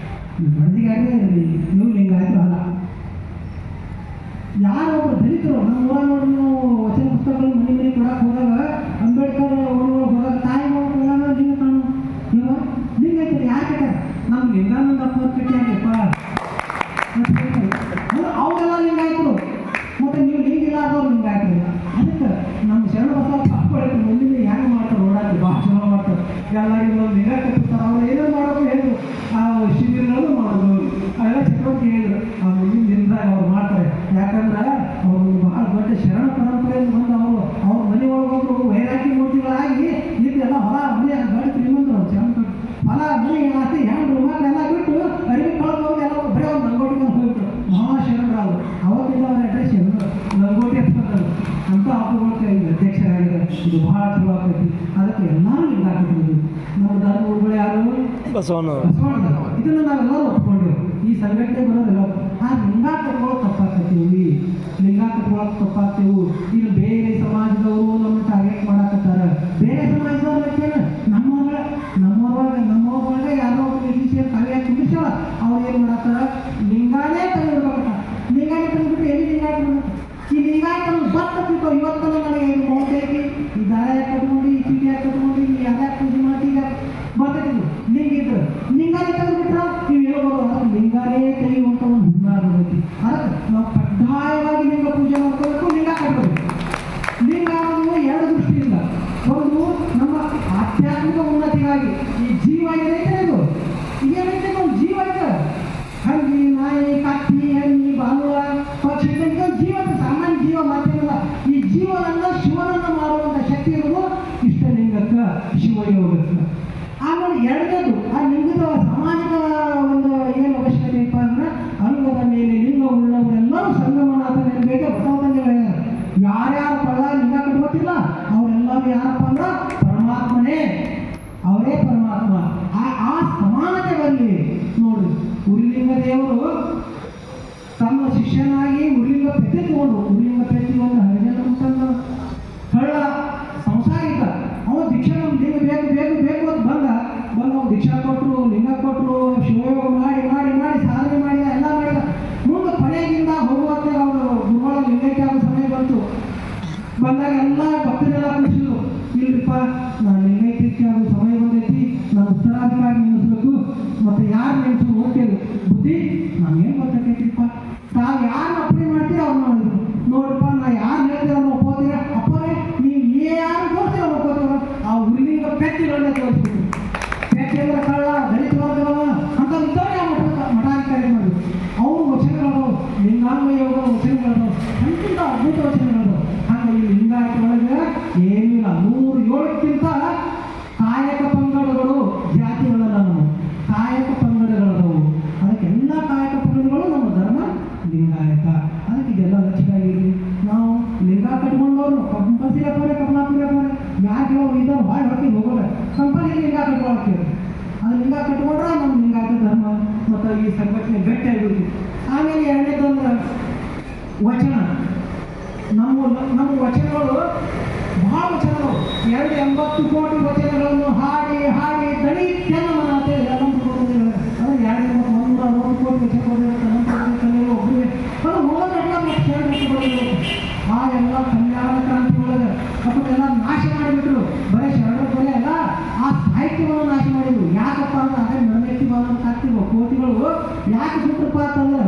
ನೀವು ಬಡದಿಗಾರೇ ಇರಲಿ, ನೀವು ಲಿಂಗಾಯತರು ಅಲ್ಲ. ಯಾರೊಬ್ಬರು ಬಂದಿದ್ರು ನಮ್ಮ ಊರಾಗ ನೋಡಿ ನಾವು ವಚನ ಪುಸ್ತಕಗಳು ಮನೆ ಮನೆ ಕೊಡಕ್ಕೆ ಹೋದಾಗ ಅಂಬೇಡ್ಕರ್ ಹೋದಾಗ ತಾಯಿ ಮಗಳು ಲಿಂಗ ಕಾಣು ಇವ ಲಿಂಗ ಐತೆ ಯಾಕೆ ನಮ್ಮ ಲಿಂಗಾನಂದ ಅಪ್ಪ ಕಟ್ಟಿಯಾಗಪ್ಪ ಅವರೆಲ್ಲ ಲಿಂಗಾಯತರು ಮತ್ತೆ ನೀವು ಲಿಂಗ ಇಲ್ಲ ಆದವ್ರು ಲಿಂಗಾಯತರು ಅದಕ್ಕೆ ನಮ್ಮ ಶರಣ ಬಸವಪ್ಪ ಅಪ್ಪಳಿಗೆ ಮುಂದಿನ ಹೆಂಗೆ ಮಾಡ್ತಾರೆ ನೋಡಕ್ಕೆ ಭಾಳ ಚಲೋ ಮಾಡ್ತಾರೆ ಎಲ್ಲರಿಗೂ ಒಂದು ಲಿಂಗ ಕಟ್ಟಿರ್ತಾರೆ ಅವ್ರು ಏನೇನು ಮಾಡೋದು ಹೇಳಿದ್ರು ಆ ಶಿಬಿರಗಳು ಮಾಡೋದು ಅವೆಲ್ಲ ಚಟುವಟಿಕೆ ಹೇಳಿದ್ರು ಆ ಮುಂದಿನ ದಿನದಾಗ ಅವ್ರು ಮಾಡ್ತಾರೆ ಯಾಕಂದ್ರೆ ಅವರು ಭಾಳ ದೊಡ್ಡ ಶರಣ ಪರಂಪರೆಯಿಂದ ಬಂದು ಅವ್ರ ಮನೆ ಒಳಗೋದ್ರು ವೈರಾಗ್ಯ ಮೂರ್ತಿಗಳಾಗಿ ಇದೆಲ್ಲ ಹೊಲ ಮನೆ ಗಡಿ ಶ್ರೀಮಂತರು ಅವ್ರು ಶರಣ ಹೊಲ ಮನೆ ಆಸ್ತಿ ಹೆಣ್ಣು ಮಕ್ಕಳೆಲ್ಲ ಬಿಟ್ಟು ಅರಿವಿ ಕಳೆದು ಹೋಗಿ ಎಲ್ಲ ಬರೀ ಒಂದು ಲಂಗೋಟಿಗೆ ಹೋಗ್ಬಿಟ್ರು ಮಹಾಶರಣರಾದ್ರು ಅವತ್ತಿಂದ ಅವ್ರ ಅಡ್ರೆಸ್ ಲಂಗೋಟಿ ಹಚ್ತಾರೆ ಅಂತ ಹಬ್ಬಗಳಿಗೆ ಅಧ್ಯಕ್ಷರಾಗಿದ್ದಾರೆ ಇದು ಭಾಳ ಚಲೋ ಆಗ್ತೈತಿ ಅದಕ್ಕೆ ಎಲ್ಲರೂ ಲಿಂಗ ಹಾಕಿದ್ರು ನಮ್ಮ ಧರ್ಮ ಗುರುಗಳು ಯಾರು ಬಸವಣ್ಣ ಇದನ್ನು ನಾವೆಲ್ಲರೂ ಒಪ್ಕೊಂಡೆವು ಈ ಸಂಘಟನೆ ಬರೋದಿಲ್ಲ ಆ ಲಿಂಗ ಕಟ್ಕೊಳ್ಳೋಕೆ ತಪ್ಪಾಗ್ತೀವಿ ಲಿಂಗ ಕಟ್ಕೊಳ್ಳೋಕೆ ತಪ್ಪಾಗ್ತೀವಿ ಈಗ ಬೇರೆ ಸಮಾಜದವರು ನಮ್ಮ ಟಾರ್ಗೆಟ್ ಮಾಡಾಕತ್ತಾರ ಬೇರೆ ಸಮಾಜದವ್ರ ನಮ್ಮವ್ರೊಳಗೆ ಯಾರೋ ಒಬ್ಬರು ಕವಿಯ ಕುಡಿಸೋಳ ಅವ್ರು ಏನು ಮಾಡತ್ತಾರ ಲಿಂಗಾನೇ ತಂದಿರ್ಬೇಕಂತ ಲಿಂಗಾನೇ ತಂದ್ಬಿಟ್ಟು ಎಲ್ಲಿ ಲಿಂಗಾಯತ ಈ ಲಿಂಗಾಯತ ಬರ್ತಕ್ಕಂಥ ಇವತ್ತನ ನನಗೆ ಮೌಂಟೇಕಿ ಈ ದಾರ ಕಟ್ಕೊಂಡು ಈ ಚೀಟಿ ಕಟ್ಕೊಂಡು ಈ ಅದ ಪೂಜೆ ಮಾಡಿ ಈಗ ಬರ್ತೈತಿ ಲಿಂಗಿದ್ರು ಲಿಂಗಾನೇ ತಂದ್ಬಿಟ್ರ ನೀವು ಹೇಳ್ಬೋದು ಅದಕ್ಕೆ ಲಿಂಗಾನೇ ತೆಗೆಯುವಂಥ ಒಂದು ಹುನ್ನಾರ ಬರ್ತೈತಿ ಅದಕ್ಕೆ ನಾವು ಕಡ್ಡಾಯವಾಗಿ ಲಿಂಗ ಪೂಜೆ ಮಾಡ್ಕೋಬೇಕು ಲಿಂಗ ಕಟ್ಟಬೇಕು ಲಿಂಗ ಎರಡು ದೃಷ್ಟಿಯಿಂದ ಒಂದು ನಮ್ಮ ಆಧ್ಯಾತ್ಮಿಕ ಉನ್ನತಿಗಾಗಿ ಈ ಜೀವ ಏನೈತೆ ಇದು ಏನೈತೆ ಒಂದು ಜೀವ ಐತೆ ಹಂದಿ ನಾಯಿ ಕತ್ತಿ ಹಣ್ಣಿ ಬಾಲುವ ಪಕ್ಷಿ ಜೀವ ಸಾಮಾನ್ಯ ಜೀವ ಮಾತ್ರ ಈ ಜೀವನನ್ನ ಶಿವನನ್ನು ಮಾಡುವಂಥ ಶಕ್ತಿ ಇರೋದು ಇಷ್ಟಲಿಂಗಕ್ಕೆ ಶಿವಯೋಗಕ್ಕೆ ಆಮೇಲೆ ಎರಡನೇದು ಆ ಲಿಂಗದ ಸಾಮಾಜಿಕ ಒಂದು ಏನು ಅವಶ್ಯಕತೆ ಇಪ್ಪ ಅಂದ್ರೆ ಅಂಗದ ಮೇಲೆ ಲಿಂಗ ಉಳ್ಳವರೆಲ್ಲರೂ ಸಂಗಮನಾಥನ ಬೇಗ ಬಸವತಂದೆ ಯಾರ್ಯಾರ ಪದ ಲಿಂಗ ಕಟ್ಕೋತಿಲ್ಲ ಅವರೆಲ್ಲರೂ ಯಾರಪ್ಪ ಅಂದ್ರೆ ಪರಮಾತ್ಮನೇ ಅವರೇ ಪರಮಾತ್ಮ ಆ ಸಮಾನತೆ ಬರಲಿ ನೋಡಿ ಉರಿಲಿಂಗ ದೇವರು ತಮ್ಮ ಶಿಷ್ಯನಾಗಿ ಉರಿಲಿಂಗ ಪೆತ್ತಿ ತಗೊಂಡು ಉರಿಲಿಂಗ ಪೆತ್ತಿ ಒಂದು ಹರಿಜನ ಅಂತಂದ ಕಳ್ಳ ಸಂಸಾರಿಕ ಅವ ದೀಕ್ಷಾ ಲಿಂಗ ಬೇಕು ಅಂತ ಬಂದ ಅವ್ನು ದೀಕ್ಷಾ ಕೊಟ್ಟರು ಲಿಂಗ ಕೊಟ್ಟರು ಶಿವಯೋಗ ಮಾಡಿ ಸಾಧನೆ ಮಾಡಿದ ಎಲ್ಲ ಮಾಡಿದ ಮುಂದೆ ಕೊನೆಗಿಂದ ಹೋಗುವಂತೆ ಅವರು ಗುರುಗಳ ಲಿಂಗಕ್ಕೆ ಆಗೋ ಸಮಯ ಬಂದಾಗ ಎಲ್ಲ ಭಕ್ತರೆಲ್ಲ ಖುಷಿರು ಇಲ್ರಿಪ್ಪ ನಾನು ಲಿಂಗೈಕ್ಯಕ್ಕೆ ಆಗೋ ಸಮಯ ಬಂದೈತಿ ನಾನು ಉತ್ತರಾಧಿಕಾರಿ ನೆನೆಸ್ಬೇಕು ಮತ್ತು ಯಾರು ನೆನೆಸು ಹೋಗ್ತೇವೆ ಬುದ್ಧಿ ನಾನು ಏನು ಗೊತ್ತಾಕೈತಿಪ್ಪ ತಾವು ಯಾರು ಅಪ್ಪಣೆ ಮಾಡ್ತೀರ ಅವ್ರು ಮಾಡಿದ್ರು ನೋಡ್ರಪ್ಪ ನಾ ಯಾರು ಹೇಳ್ತೀರ ಅವ್ರು ಒಪ್ಪೋತೀರ ಅಪ್ಪನೇ ನೀವು ಯಾರು ತೋರಿಸ್ತೀರ ಅವ್ರು ಒಪ್ಪೋತೀರ ಆ ಉರಿಲಿಂಗ ಪೆಟ್ಟಿಗಳನ್ನ ತೋರಿಸ್ಬಿಟ್ಟು ಪೆಟ್ಟಿಗಳ ಕಳ್ಳ ದಲಿತ ವರ್ಗವ ಅಂತ ಇದ್ದವರೇ ಮಠಾಧಿಕಾರಿ ಮಾಡಿದ್ರು ಅವ್ರ ವಚನಗಳು ಲಿಂಗಾಂಗ ಯೋಗ ವಚನಗಳು ಅಂತಿಂತ ಅದ್ಭುತ ವಚನಗಳು ಹಾಗೆ ಈ ಲಿಂಗಾಯತ ಒಳಗೆ ಏನಿಲ್ಲ 107ಕ್ಕಿಂತ ಕಾಯಕ ಪಂಗಡಗಳು ಜಾತಿಗಳಲ್ಲ ನಾವು ಕಾಯಕ ಪಂಗಡಗಳದವು ಅದಕ್ಕೆಲ್ಲ ಕಾಯಕ ಪಂಗಡಗಳು ನಮ್ಮ ಧರ್ಮ ಲಿಂಗಾಯತ ಅದಕ್ಕೆ ಇದೆಲ್ಲ ಲಕ್ಷಣಾಗಿರಲಿ ನಾವು ಲಿಂಗ ಕಟ್ಕೊಂಡವರು ಕಂಪಲ್ಸರಿ ಅಪ್ಪರೆ ಕಮಲಾಪುರಿ ಅಪ್ಪರೆ ಯಾಕೆ ಇದ್ದವ್ರು ಭಾಳ ಹೊರಗೆ ಹೋಗೋಲ್ಲ ಕಂಪಲ್ಸರಿ ಲಿಂಗ ಕಟ್ಕೊಳಕ್ಕೆ ಅದು ಲಿಂಗ ಕಟ್ಕೊಂಡ್ರೆ ನಮ್ಮ ಲಿಂಗಾಯತ ಧರ್ಮ ಮತ್ತು ಈ ಸಂಘಟನೆ ಗಟ್ಟಿಯಾಗಿರ್ತೀವಿ ಆಮೇಲೆ ಎರಡನೇದೊಂದು ವಚನ ನಮ್ಮ ವಚನಗಳು ಭಾಳ ವಚನಗಳು 280 ಕೋಟಿ ವಚನಗಳನ್ನು ಹಾಡಿ ದಳಿ ಕೆನ್ನ ಅಂತೇಳಿ ಅಂದ್ರೆ 160 ಕೋಟಿ ವಚನಗಳು ಒಬ್ಬರಿಗೆ ಅದು ಹೋಗೋದೆಲ್ಲ ಆ ಎಲ್ಲ ಕಲ್ಯಾಣ ಕ್ರಾಂತಿ ಒಳಗೆ ಅದನ್ನೆಲ್ಲ ನಾಶ ಮಾಡಿಬಿಟ್ರು ಬರೀ ಶರಣ ಬರೀ ಎಲ್ಲ ಆ ಸಾಹಿತ್ಯವನ್ನು ನಾಶ ಮಾಡಿದ್ರು ಯಾಕಪ್ಪ ಅಂದ್ರೆ ಅದೇ ನಿರ್ಣಯಿಸಿ ಬಂದಂತ ಆಗ್ತಿರುವ ಕೋಟಿಗಳು ಯಾಕೆ ಬಿಟ್ರಪ್ಪ ಅಂತಂದ್ರೆ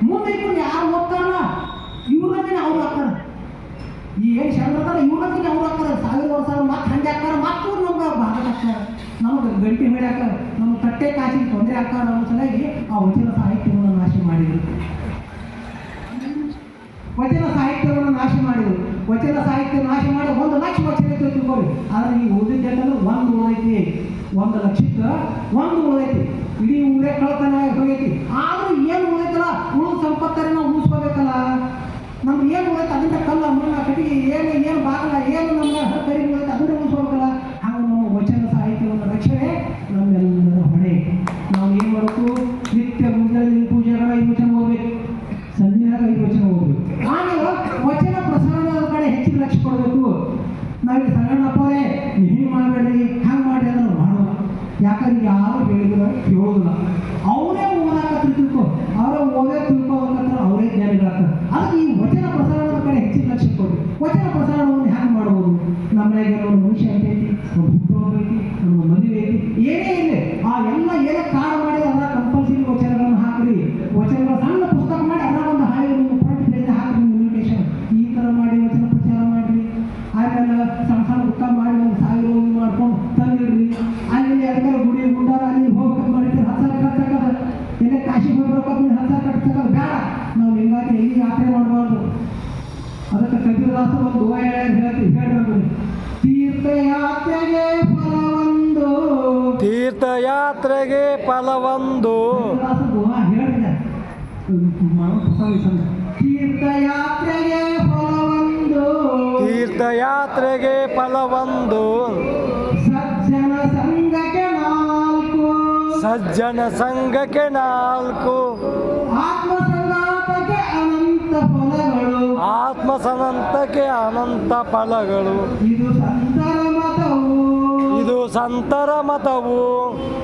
ಮುಂದೆ ಇವ್ರು ಯಾರು ಹೋಗ್ತಾರಲ್ಲ ಇವ್ರನ್ನೇ ಅವ್ರು ಹಾಕ್ತಾರೆ ಈ ಏನು ಶರಣರ್ತಾರ ಇವ್ರನ್ನೇ ಅವ್ರು ಹಾಕ್ತಾರೆ 1000 ವರ್ಷ ಮತ್ತೆ ಹಂಗೆ ಹಾಕ್ತಾರೆ ಮತ್ತು ನಮ್ಗೆ ಭಾಗ ಹಾಕ್ತಾರೆ ನಮ್ಗೆ ಗಂಟೆ ಹೊಡ್ಯಾಕ ನಮ್ಮ ತಟ್ಟೆ ಕಾಸಿಗೆ ತೊಂದರೆ ಹಾಕ್ತಾರೆ ಅನ್ನೋ ಸಲುವಾಗಿ ಆ ವಚನ ಸಾಹಿತ್ಯವನ್ನು ನಾಶ ಮಾಡಿದ್ರು ವಚನ ಸಾಹಿತ್ಯವನ್ನು ನಾಶ ಮಾಡಿದರು ವಚನ ಸಾಹಿತ್ಯ ನಾಶ ಮಾಡಿ 1 ಲಕ್ಷ ವಚನ ತಿಳ್ಕೊಳ್ಳಿ ಆದರೆ ಈ ಓದಿದ್ದೆಲ್ಲ ಒಂದು ಉಳಿದೈತಿ 1 ಲಕ್ಷಕ್ಕೆ ಒಂದು ಉಳಿದೈತಿ ಇಡೀ ಊರೇ ಕಳ್ತನ ಹೋಗೈತಿ ಆದರೂ ಏನು ಉಳಿದೈತಲ್ಲ ಉಳಿದ ಸಂಪತ್ತರೆ ನಾವು ಉಳಿಸ್ಕೋಬೇಕಲ್ಲ ನಮ್ಗೆ ಏನು ಉಳಿದೈತೆ ಅದನ್ನ ಕಲ್ಲ ಮಣ್ಣ ಕಟ್ಟಿಗೆ ಏನು ಬಾಗಲ ಏನು ನಮ್ಗೆ ಕರಿ ಉಳಿದೈತೆ ಅದನ್ನ ಉಳಿಸ್ಕೋಬೇಕಲ್ಲ ಹಾಗೆ ನಮ್ಮ ವಚನ ಸಾಹಿತ್ಯವನ್ನು ರಕ್ಷಣೆ ನಮ್ಮೆಲ್ಲರ ಹೊಣೆ ನಾವು ಏನು ಮಾಡಬೇಕು ನಿತ್ಯ ಮುಂಜಾನೆ ಪೂಜೆಗಳ 5 ವಚನ ಹೋಗ್ಬೇಕು ಸಂಜೆಯಾಗ 5 ವಚನ ಹೋಗ್ಬೇಕು ಆಮೇಲೆ ವಚನ ಪ್ರಸಾರಣದ ಕಡೆ ಹೆಚ್ಚಿನ ಲಕ್ಷ್ಯ ಕೊಡಬೇಕು ನಾವೀಗ ಸಂಗಣ್ಣಪ್ಪರೇ ನೀವು ಮಾಡಬೇಡ್ರಿ ಹಂಗೆ ಮಾಡಿ ಅದನ್ನು ಮಾಡೋಣ ಯಾಕಂದ್ರೆ ಯಾರು ಹೇಳಿದ್ರು ಕೇಳೋದಿಲ್ಲ ಅವರೇ ಓದಾಕ ತಿಳ್ಕೊ ಅವರೇ ಓದೇ ತಿಳ್ಕೋಬೇಕಂದ್ರೆ ಅವರೇ ಜ್ಞಾನಿಗಳಾಗ್ತಾರೆ ಅದಕ್ಕೆ ಈ ವಚನ ಪ್ರಸಾರ ಮನೆಗೆ ಒಂದು ಮನುಷ್ಯ ಐತೈತಿ, ಒಂದು ಹುಟ್ಟುಹಬ್ಬ ಐತಿ, ನಮ್ಮ ಮದುವೆ ಐತಿ, ಏನೇ ಇಲ್ಲ ಆ ಎಲ್ಲ ಏನೇ ಕಾರ್ಡ್ ಮಾಡಿ ಅದ್ರ ಕಂಪಲ್ಸರಿ ವಚನಗಳನ್ನು ಹಾಕ್ರಿ. ವಚನಗಳ ಸಣ್ಣ ಪುಸ್ತಕ ಮಾಡಿ ಅದ್ರ ಒಂದು ಹಾಳಿ ಒಂದು ಪಾಯಿಂಟ್ ಬೇರೆ ಹಾಕ್ರಿ ಇನ್ವಿಟೇಷನ್. ಈ ಥರ ಮಾಡಿ ವಚನ ಪ್ರಚಾರ ಮಾಡಿರಿ. ಆಮೇಲೆ ಸಣ್ಣ ಸಣ್ಣ ಬುಕ್ಕ ಮಾಡಿ ಒಂದು 1000 ಹೋಗಿ ಮಾಡ್ಕೊಂಡು ತಂದಿಡ್ರಿ. ಅಲ್ಲಿ ಅದಕ್ಕೆ ಗುಡಿ ಗುಂಡಾರ ಅಲ್ಲಿ ಹೋಗ್ಬೇಕು ಮಾಡಿದ್ರೆ 10,000 ಖರ್ಚಾಗದ. ಎಲ್ಲ ಕಾಶಿಗೆ ಹೋಗ್ಬೇಕು 10,000 ಖರ್ಚಾಗದ ಬೇಡ. ನಾವು ಹಿಂಗಾಗಿ ಎಲ್ಲಿ ಯಾತ್ರೆ ಮಾಡಬಾರ್ದು. ಅದಕ್ಕೆ ಕಬೀರದಾಸ ಒಂದು ದುವಾ ಹೇಳ್ರಿ, ತೀರ್ಥಯಾತ್ರೆಗೆ ಫಲವೊಂದು, ತೀರ್ಥಯಾತ್ರೆಗೆ ಫಲವೊಂದು. ಕಬೀರದಾಸ ದುವಾ ಹೇಳಿದೆ ತೀರ್ಥಯಾತ್ರೆಗೆ ಫಲವೊಂದು, ತೀರ್ಥಯಾತ್ರೆಗೆ ಫಲವೊಂದು. ಸಜ್ಜನ ಸಂಘಕ್ಕೆ 4, ಸಜ್ಜನ ಸಂಘಕ್ಕೆ 4, ಆತ್ಮಸಂಗಾತಕ್ಕೆ ಅನಂತ ಫಲಗಳು, ಆತ್ಮಸಂತಕ್ಕೆ ಅನಂತ ಫಲಗಳು. ಇದು ಸಂತರ ಮತವು, ಇದು ಸಂತರ ಮತವು.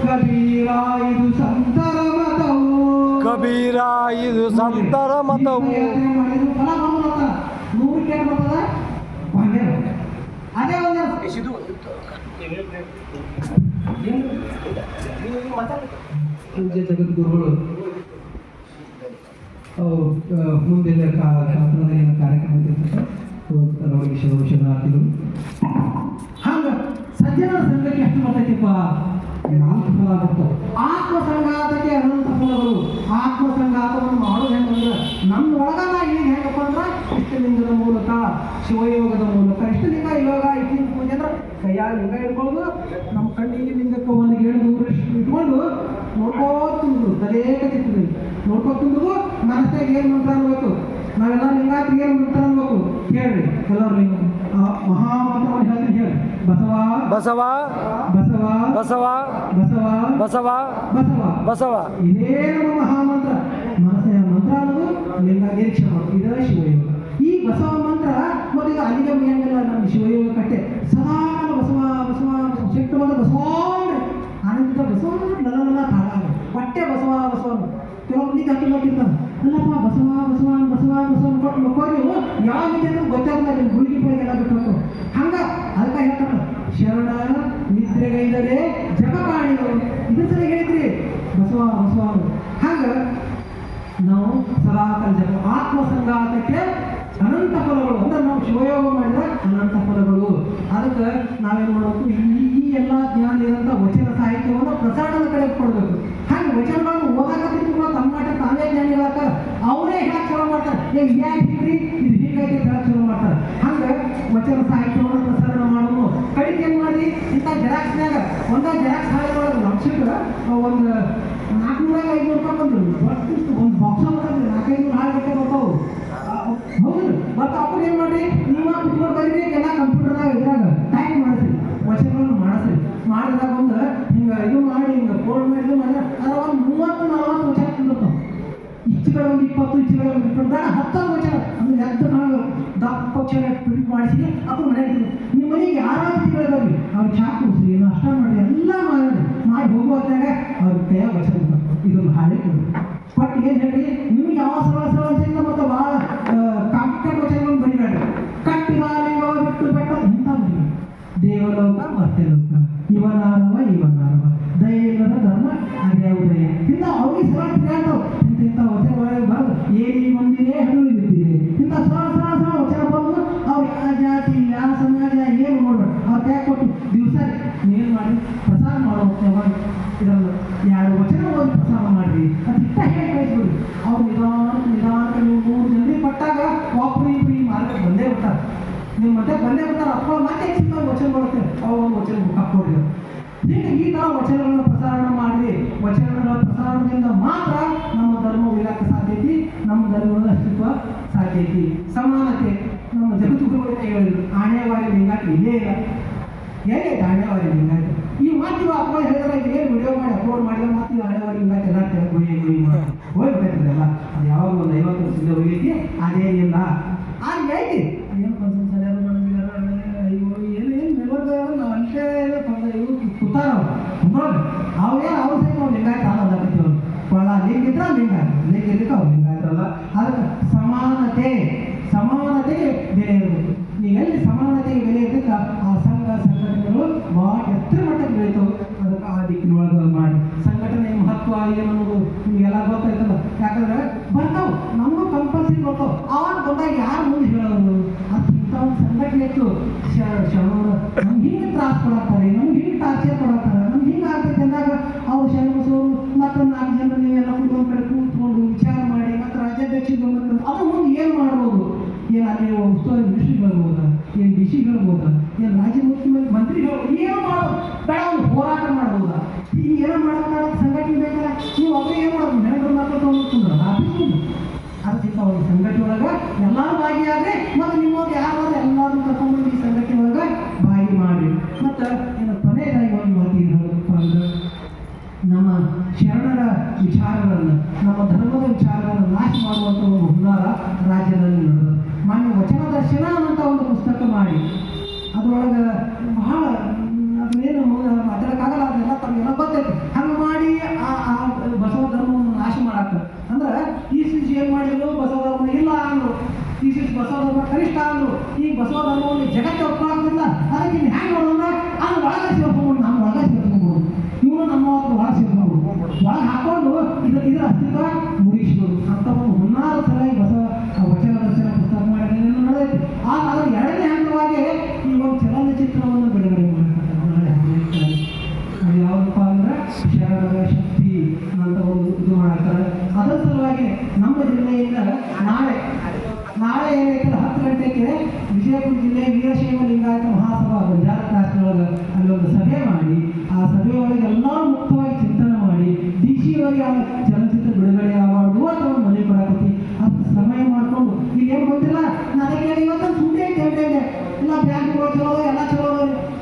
ಕಬೀರ ಇದು ಸಂತರ ಮತವು, ಕಬೀರ ಇದು ಸಂತರ ಮತವು. ಫಲ ಬಂದ 100ಕ್ಕೆ ಬರ್ತದ ಒಂದೇ ಅದೇ ಒಂದು ಪೂಜ್ಯ ಜಗದ್ಗುರುಗಳು ಮುಂದಿನ ಕಾರ್ಯಕ್ರಮ ಅವರಿಗೆ ಶರಣಾರ್ಥಿಗಳು. ಹಂಗೆ ಸಜ್ಜನರ ಸಂಘಕ್ಕೆ ಎಷ್ಟು ಬರ್ತೈತಿಪ್ಪ? 4 ಫಲ ಬರ್ತವೆ. ಆತ್ಮಸಂಘಾತಕ್ಕೆ ಅನಂತ ಫಲಗಳು. ಆತ್ಮಸಂಘಾತವನ್ನು ಮಾಡೋದು ಹೆಂಗಂದ್ರೆ ನಮ್ಮೊಳಗ ಈಗ ಹೆಂಗಪ್ಪ ಅಂದ್ರೆ ಇಷ್ಟಲಿಂಗದ ಮೂಲಕ, ಶಿವಯೋಗದ ಮೂಲಕ. ಇಷ್ಟಲಿಂಗ ಯೋಗ ಇಟ್ಟಿನ ಪೂಜೆ ಅಂದ್ರೆ ಕೈಯಾಗ ಲಿಂಗ ಇಟ್ಕೊಳ್ಳೋದು, ನಮ್ಮ ಕಣ್ಣಿಗೆ ಲಿಂಗಕ್ಕೆ ಒಂದು 7 ದೂರ ಇಟ್ಕೊಂಡು ನೋಡ್ಕೋತಿದ್ರು, ತಲೆ ಕತ್ತಿದ್ರು ನೋಡ್ಕೋತಿದ್ರು. ಮನಸ್ಸಾಗ ಏನು ಮಂತ್ರ ಅನ್ಬೇಕು? ನಾವೆಲ್ಲ ಲಿಂಗಾಯತ್ರಿಗೆ ಏನು ಮಂತ್ರ ಅನ್ಬೇಕು ಹೇಳ್ರಿ ಎಲ್ಲರೂ? ಮಹಾಮಂತ್ರವನ್ನು ಹೇಳ್ತೀನಿ ಹೇಳಿ. ಬಸವ ಬಸವ ಬಸವ ಬಸವ ಬಸವ ಬಸವ ಬಸವ ಬಸವ. ಇದೇ ನಮ್ಮ ಮಹಾಮಂತ್ರ. ಮನಸ್ಸಿನ ಮಂತ್ರ ಅನ್ನೋದು ಲಿಂಗ ದೀಕ್ಷೆ ಮಾಡೋದು, ಇದೇ ಶಿವಯೋಗ. ಈ ಬಸವ ಮಂತ್ರ ಮತ್ತು ಈಗ ಅಲ್ಲಿಗೆ ಮುಗಿಯಂಗಿಲ್ಲ. ನಮ್ಮ ಶಿವಯೋಗ ಕಟ್ಟೆ ಸದಾ ಬಸವ ಬಸವ ಶಕ್ತಿ ಬಂದ ಬಸವ ಆನಂದ ಬಸವ ನನ್ನ ತಾಳ ಹೊಟ್ಟೆ ಬಸವ ಬಸವ. ಕೆಲವೊಂದಿಗೆ ಹಾಕಿ ನೋಡಿರ್ತಾನೆ, ಅಲ್ಲಪ್ಪ ಬಸವ ಬಸವ ಬಸವ ಬಸವ ಕೊಟ್ಟು ಮಕ್ಕಳು ಯಾವ ರೀತಿ ಗೊತ್ತಾಗಲ್ಲ. ನಿಮ್ಮ ಗುಳಿಗೆ ಪೈಗೆಲ್ಲ ಬಿಟ್ಟು ಹಂಗ ಅದಕ್ಕೆ ಹೇಳ್ತಾರ ಶರಣ ನಿದ್ರೆಗೈದರೆ ಜಗ ಕಾಣಿಗಳು. ಇದ್ರ ಸಲ ಹೇಳಿದ್ರಿ ಬಸವ ಬಸವ. ಹಂಗ ನಾವು ಸದಾಕಾಲ ಜಪ. ಆತ್ಮಸಂಘಾತಕ್ಕೆ ಅನಂತ ಫಲಗಳು ಅಂದ್ರೆ ನಾವು ಶಿವಯೋಗ ಮಾಡಿದ್ರೆ ಅನಂತ ಫಲಗಳು. ಅದಕ್ಕೆ ನಾವೇನು ಮಾಡಬೇಕು? ಈ ಎಲ್ಲ ಜ್ಞಾನ ಇರೋಂಥ ವಚನ ಸಾಹಿತ್ಯವನ್ನು ಪ್ರಸಾರದ ಕಡೆ ಕೊಡಬೇಕು. ಹಾಗೆ ವಚನಗಳನ್ನು ಓದಾಕತ್ತಿದ್ರು ಕೂಡ ತಮ್ಮ ಮಟ್ಟ ತಾವೇ ಜ್ಞಾನಿಗಳಾಗ್ತಾರ. ಅವರೇ ಹೇಳಕ್ ಚಲೋ ಮಾಡ್ತಾರೆ, ಇದು ಹೀಗ್ರಿ ಇದು ಹೀಗೈತಿ ಹೇಳಕ್ ಚಲೋ ಮಾಡ್ತಾರೆ. ಹಂಗೆ ವಚನ ಸಾಹಿತ್ಯವನ್ನು ಪ್ರಸಾರ ಮಾಡೋದು. ಕಡಿಗೆ ಏನು ಮಾಡಿ ಇಂಥ ಜೆರಾಕ್ಸ್ನಾಗ ಒಂದೇ ಜೆರಾಕ್ಸ್ ಹಾಳೆ ಮಾಡೋದು ಲಕ್ಷಕ್ಕೆ ಒಂದು 400-500 ರೂಪಾಯಿ ಬಂದ್ರು. ಒಂದು ಬಾಕ್ಸ ಬರ್ತದೆ 400-500 ಹಾಳು ಗಟ್ಟೆ ಬರ್ತಾವೆ. ಹೌದು ಮತ್ತು ಅಪ್ಪನ ಏನು ಮಾಡಿರಿ? ನೀವು ಕುತ್ಕೊಂಡು ಬರೀರಿ, ಎಲ್ಲ ಕಂಪ್ಯೂಟರ್ನಾಗ ಇದ್ರಾಗ ಟೈಪ್ ಮಾಡಿಸ್ರಿ, ವಚನಗಳನ್ನು ಮಾಡಿಸ್ರಿ. ಮಾಡಿದಾಗ ಒಂದು ಹಿಂಗೆ ಇದು ಮಾಡಿ ಹಿಂಗೆ ಫೋಲ್ಡ್ ಮಾಡಿ ಇದು ಮಾಡಿದ್ರೆ ಅದ್ರ ಒಂದು 30-40 ವಚನ ತಿಂದಿರ್ತಾವೆ. ಇಚ್ಚುಗಳ ಒಂದು 20, ಇಚ್ಚುಗಳ ಒಂದು 20 ಬೇಡ 10 ವಚನ ಅಂದ್ರೆ ಎದ್ದು ನಾವು ದಪ್ಪ ವಚನ ಪ್ರಿಂಟ್ ಮಾಡಿಸಿ ಅಪ್ಪ ಮನೆಗೆ ನಿಮ್ಮ ಮನೆಗೆ ಯಾರಾದ್ರೂ ತಿಂಗಳು ಬರ್ರಿ, ಅವ್ರು ಚಾ ಕುಡಿಸ್ರಿ, ನಾಷ್ಟ ಮಾಡಿ ಎಲ್ಲ ಮಾಡಿ ಹೋಗುವಾಗ ಅವ್ರ ಕೈಯಾಗ ವಚನ ಇದೊಂದು ಹಾಳೆ ಕೊಡಿ. ಬಟ್ ಏನು ಹೇಳಿ ನಿಮ್ಗೆ ಯಾವ ಸರಳ ವಚನ ಮತ್ತು ಭಾಳ ಕಾಂಪಿಟೇಟ್ ವಚನಗಳನ್ನು ಬರೀಬೇಡ್ರಿ. ಕಟ್ಟಿದಾಲಿಂಗ ಬಿಟ್ಟು ಬೆಟ್ಟ ಇಂಥ ಬರೀ ದೇವಲೋಕ ಮತ್ತೆ ಲೋಕ, ಇವನಾರವ ಇವನಾರವ ದಯೆಲ್ಲದ ಧರ್ಮ ಅದೇ ಉದಯ ಇಂಥ ಅವ್ರಿಗೆ ಸರಳ ತಿಳ್ಯಾಡ್ತಾವೆ. ಇಂಥ ವಚನಗಳಿಗೆ ಬರೋದು ಏನಿ ಮಂದಿರೇ ಹಳ್ಳಿದ್ದೀರಿ ಇಂಥ ಸರಳ ವಚನ ಬಂದು ಅವ್ರು ಯಾವ ಜಾತಿ ಯಾವ ಸಮಾಜ ಏನು ನೋಡ್ಬೇಡಿ. ಅವ್ರು ಕೈ ಕೊಟ್ಟು ದಿವಸ ಏನು ಮಾಡಿ ಪ್ರಸಾರ ಮಾಡೋ ಇದನ್ನು 2 ವಚನ ಓದಿ ಪ್ರಸಾರ ಮಾಡಿರಿ ಅದು ಇಷ್ಟ ಹೇಳಿ ಕಳಿಸ್ಬಿಡಿ. ಅವ್ರು ನಿಧಾನಕ್ಕೆ ನೀವು 3 ಜನರಿಗೆ ಕೊಟ್ಟಾಗ ಒಬ್ಬರು ಇಬ್ಬರು ಈ ಮಾರ್ಗಕ್ಕೆ ಬಂದೇ ಬಿಡ್ತಾರೆ. ನಿಮ್ಮ ಮತ್ತೆ ಬಂದೇ ಬಿಡ್ತಾರೆ. ಅಪ್ಪ ಮತ್ತೆ ಚಿಕ್ಕ ವಚನ ಬರುತ್ತೆ, ಅವ್ರು ಒಂದು ವಚನ ಬುಕ್ ಹಾಕ್ಕೊಡ್ರಿ. ಹೀಗೆ ಈ ಥರ ವಚನಗಳನ್ನು ಪ್ರಸಾರ ಮಾಡಿರಿ. ವಚನಗಳ ಪ್ರಸಾರದಿಂದ ಮಾತ್ರ ನಮ್ಮ ಧರ್ಮ ಉಳಿಯಕ್ಕೆ ಸಾಧ್ಯತೆ, ನಮ್ಮ ಧರ್ಮದ ಅಸ್ತಿತ್ವ ಸಾಧ್ಯತೆ. ಸಮಾನತೆ ನಮ್ಮ ಜಗತ್ತುಗಳು ಹೇಳಿದ್ರು ಆಣೆವಾರಿ ಲಿಂಗಾಯತ ಇಲ್ಲೇ ಇಲ್ಲ. ಹೇಗೆ ಆಣೆವಾರಿ ಲಿಂಗಾಯತ ಈ ಮಾತು ಅಪ್ಪ ಹೇಳಿದ್ರೆ ಏನು ವಿಡಿಯೋ ಮಾಡಿ ಅಪ್ಲೋಡ್ ಮಾಡಿದ್ರೆ ಮಾತು ಆಣೆವಾರಿ ಲಿಂಗಾಯತ ಎಲ್ಲ ಹೋಗ್ಬಿಟ್ಟಿಲ್ಲ. ಅದು ಯಾವಾಗ ಒಂದು 50 ವರ್ಷದಿಂದ ಹೋಗೈತಿ ಅದೇನಿಲ್ಲ. ಆಗ ಐತಿ ಅದೇನು ಕನ್ಸನ್ಸ್ ಅಡ್ಯಾರು ಏನು ಮೆಲ್ವರ್ಗ ನಾವು ಅಂತೆ ಇವು ಕೂತಾರ ಅವ್ರೇನು ಅವ್ರ ಸಹಿತ ಅವ್ರು ಲಿಂಗಾಯತ ಅನ್ನೋದಾಗತ್ತೀವಿ. ಅವ್ರು ಕೊಳ್ಳ ಲಿಂಗಿದ್ರೆ ಲಿಂಗಾಯತ, ಲಿಂಗಿದ್ದಕ್ಕೆ ಅವ್ರು ಲಿಂಗಾಯತರಲ್ಲ. ಅದಕ್ಕೆ ಸಮಾನತೆಗೆ ಬೆಲೆ ಇರಬೇಕು. ನೀವೆಲ್ಲಿ ಸಮಾನತೆಗೆ ಬೆಲೆ ಇರ್ತೈತೆ ಆ ಮಹತ್ವ ಏನನ್ನೋದು ನಿಮಗೆಲ್ಲ ಗೊತ್ತಾಯ್ತಲ್ಲ. ಯಾಕಂದ್ರೆ ಬರ್ತಾವೆ, ನಮಗೂ ಕಂಪಲ್ಸರಿ ಬರ್ತಾವೆ. ಅವಾಗ ಬಂದಾಗ ಯಾರು ಮುಂದೆ ಹೇಳೋದು? ಅದು ಇಂಥ ಒಂದು ಸಂಘಟನೆ ಇತ್ತು, ಶರಣರು ನಮ್ಗೆ ಹಿಂಗೆ ತ್ರಾಸ ಕೊಡತ್ತಾರೆ, ನಮ್ಗೆ ಹಿಂಗೆ ಟಾರ್ಚರ್ ಕೊಡತ್ತಾರೆ, ನಮ್ಗೆ ಹಿಂಗೆ ಆಗ್ತೈತೆ ಅಂದಾಗ ಅವ್ರು ಶರಣಸೋರು ಮತ್ತು 4 ಜನ ನೀವೆಲ್ಲ ಕುಟುಂಬ ಕಡೆ ಕೂತ್ಕೊಂಡು ವಿಚಾರ ಮಾಡಿ ಮತ್ತು ರಾಜ್ಯಾಧ್ಯಕ್ಷರು ಅದು ಮುಂದೆ ಏನು ಮಾಡ್ಬೋದು? ಏನು ಅಲ್ಲಿ ಉಸ್ತುವಾರಿ ಮಿನಿಸ್ಟ್ರಿ ಹೇಳ್ಬೋದಾ? ಏನು ಡಿ ಸಿ ಹೇಳ್ಬೋದಾ? ಏನು ರಾಜ್ಯ ಮುಖ್ಯಮಂತ್ರಿಗಳು ಏನು ಮಾಡೋದು? ಬೇಡ ಒಂದು ಹೋರಾಟ ಮಾಡ್ಬೋದಾ? ಈಗ ಏನೋ ಮಾಡೋದು ಸಂಘಟನೆ ಬೇಕಲ್ಲ, ನೀವು ಅವ್ರು ಏನು ಮಾಡೋದು? ಹೆಣ್ಣು ಮಕ್ಕಳು ತೊಗೊಂಡ್ರೆ ಆಫೀಸ್ ಅದಕ್ಕಿಂತ ಒಂದು ಸಂಘಟನೆ ಒಳಗೆ ಎಲ್ಲರೂ ಭಾಗಿಯಾದ್ರೆ ಮತ್ತು ನಿಮ್ಮವ್ರು ಯಾರು ಎಲ್ಲರೂ ಕರ್ಕೊಂಡು ಈ ಸಂಘಟನೆ ಒಳಗೆ ಭಾಗಿ ಮಾಡಿ. ಮತ್ತು ಏನು ಕೊನೆಯದಾಗಿ ಒಂದು ಮಾತು ಏನು ಹೇಳೋದಪ್ಪ ಅಂದ್ರೆ, ನಮ್ಮ ಶರಣರ ವಿಚಾರಗಳನ್ನು, ನಮ್ಮ ಧರ್ಮದ ವಿಚಾರಗಳನ್ನು ನಾಶ ಮಾಡುವಂಥ ಒಂದು ಹುನ್ನಾರ ರಾಜ್ಯದಲ್ಲಿ ನಡೆದು ಮಾನ್ಯ ವಚನ ದರ್ಶನ ಅನ್ನೋಂಥ ಒಂದು ಪುಸ್ತಕ ಮಾಡಿ ಅದರೊಳಗೆ ಬಹಳ ಅದನ್ನೇನು ಮಾತಾಡೋಕ್ಕಾಗಲ್ಲ, ಅದೆಲ್ಲ ತಮಗೆಲ್ಲ ಗೊತ್ತೈತಿ. ಹಂಗೆ ಮಾಡಿ ಆ ಬಸವ ಧರ್ಮವನ್ನು ನಾಶ ಮಾಡಕ್ಕೆ ಅಂದ್ರೆ ಇಸಿಸಿ ಏನು ಮಾಡಿದ್ರು? ಬಸವ ಧರ್ಮ ಇಲ್ಲ ಅಂದರು, ಇಸಿಸಿ ಬಸವ ಧರ್ಮ ಕನಿಷ್ಠ ಅಂದರು. ಈ ಬಸವ ಧರ್ಮವನ್ನು ಜಗತ್ತು ಒಪ್ಪಾಗೋದಿಲ್ಲ, ಅದಕ್ಕೆ ಇನ್ನು ಹ್ಯಾಂಗೆ ಮಾಡೋಣ? ಅದು ಒಳಗೆ ಸೇರ್ಕೊಂಡು ನಮ್ಮ ಒಳಗೆ ಸೇರ್ಕೊಂಡು ಇವರು ನಮ್ಮ ಒಳಗೆ ಸೇರ್ಕೊಂಡು ಒಳಗೆ ಹಾಕೊಂಡು ಇದರ ಅಸ್ತಿತ್ವ ಮುಗಿಸ್ಬೋದು ಅಂತ ಒಂದು ಹುನ್ನಾರ ಸಲಹೆ ಬಸವ ವಚನ ದರ್ಶನ ಪುಸ್ತಕ ಮಾಡಿದ್ರೆ ನಡೆದೈತಿ. ಅದರ ಎರಡನೇ ಹಂತವಾಗಿ ಈ ಒಂದು ಚಲನಚಿತ್ರವನ್ನು ಬಿಡುಗಡೆ ಮಾಡ್ತಾರೆ. ಅದು ಯಾವುದಪ್ಪ ಅಂದ್ರೆ ಶರಣರ ಶಕ್ತಿ ಅಂತ ಒಂದು ಇದು ಮಾಡ್ತಾರೆ. ಅದರ ಸಲುವಾಗಿ ನಮ್ಮ ಜಿಲ್ಲೆಯಿಂದ ನಾಳೆ ಏನೈತಲ್ಲ 10 ಗಂಟೆಗೆ ವಿಜಯಪುರ ಜಿಲ್ಲೆ ವೀರಶೈವ ಲಿಂಗಾಯತ ಮಹಾಸಭಾ ಬಂಜಾರ ಕ್ಲಾಸ್ನೊಳಗೆ ಅಲ್ಲೊಂದು ಸಭೆ ಮಾಡಿ ಆ ಸಭೆಯೊಳಗೆ ಎಲ್ಲರೂ ಮುಕ್ತವಾಗಿ ಚಿಂತನೆ ಮಾಡಿ DC ಅವರಿಗೆ ಆ ಚಲನಚಿತ್ರ ಬಿಡುಗಡೆ ಆಗಬಾರ್ದು ಅಂತ ಒಂದು ಮನೆ ಕೊಡಕತ್ತಿ ಅದು ಸಮಯ ಮಾಡಿಕೊಂಡು ಈಗ ಏನು ಗೊತ್ತಿಲ್ಲ. ನನಗೆ ಇವತ್ತು ಸುಮ್ಮನೆ ಇದೆ ಎಲ್ಲ ಬ್ಯಾಂಕ್ಗಳು ಚಲೋ ಎಲ್ಲ ಚಲೋ